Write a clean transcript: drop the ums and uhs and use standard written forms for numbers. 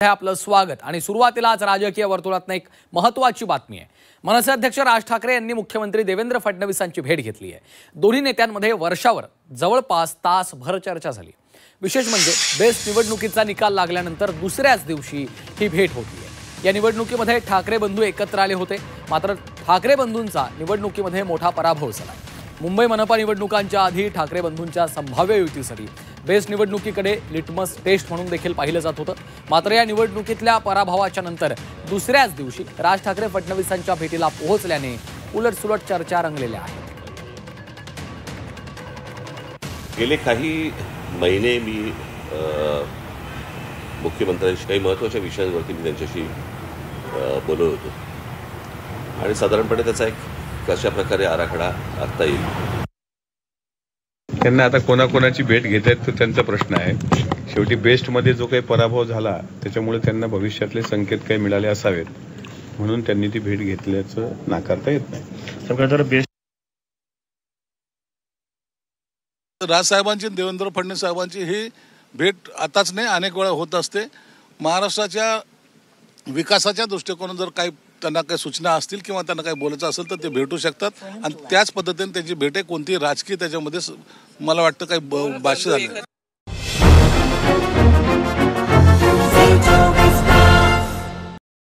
आपलं स्वागत आणि सुरुवातीलाच राजकीय वर्तुळात एक महत्त्वाची बातमी आहे। मनसे अध्यक्ष राज ठाकरे यांनी मुख्यमंत्री देवेंद्र फडणवीसांची भेट घेतली आहे। दोन्ही नेत्यांमध्ये वर्षावर जवळपास तासभर चर्चा झाली। विशेष म्हणजे बेस्ट निवडणुकीचा निकाल लागल्यानंतर दुसऱ्याच दिवशी ही भेट होती आहे। या निवडणुकीमध्ये ठाकरे बंधू एकत्र आले होते, मात्र ठाकरे बंधूंचा निवडणुकीमध्ये मोठा पराभव झाला। मुंबई मनपा निवडणुकांच्या आधी ठाकरे बंधूंच्या संभाव्य युतीसाठी बेस्ट निवडणुकीकडे लिटमस टेस्ट म्हणून देखील पाहिलं जात होतं। मात्र या निवडणुकीतल्या पराभवाच्या नंतर दुसऱ्याच दिवशी राज ठाकरे फडणवीसांच्या भेटीला पोहोचल्याने उलटसुलट चर्चा रंगलेल्या आहेत। गेले काही महिने मी मुख्यमंत्र्यांशी काही महत्त्वाच्या विषयांवरती मी त्यांच्याशी बोलत होतो आणि साधारणपणे त्याचा एक कशा प्रकारे आराखडा आखता येईल। त्यांना आता कोणाकोणाची भेट घेत आहेत तो त्यांचा प्रश्न आहे। शेवटी बेस्टमध्ये जो काही पराभव झाला त्याच्यामुळे त्यांना भविष्यातले संकेत काही मिळाले असावेत, म्हणून त्यांनी ती भेट घेतल्याचं नाकारता येत नाही। सगळं बेस्ट राजसाहेबांची देवेंद्र फडणवीस साहेबांची ही भेट आताच नाही, अनेक वेळा होत असते। महाराष्ट्राच्या विकासाच्या दृष्टिकोनातून जर काही त्यांना काही सूचना असतील किंवा त्यांना काही बोलायचं असेल तर ते भेटू शकतात आणि त्याच पद्धतीने त्यांची भेट आहे। कोणती राजकीय त्याच्यामध्ये मला वाटतं काही भाष्य झालं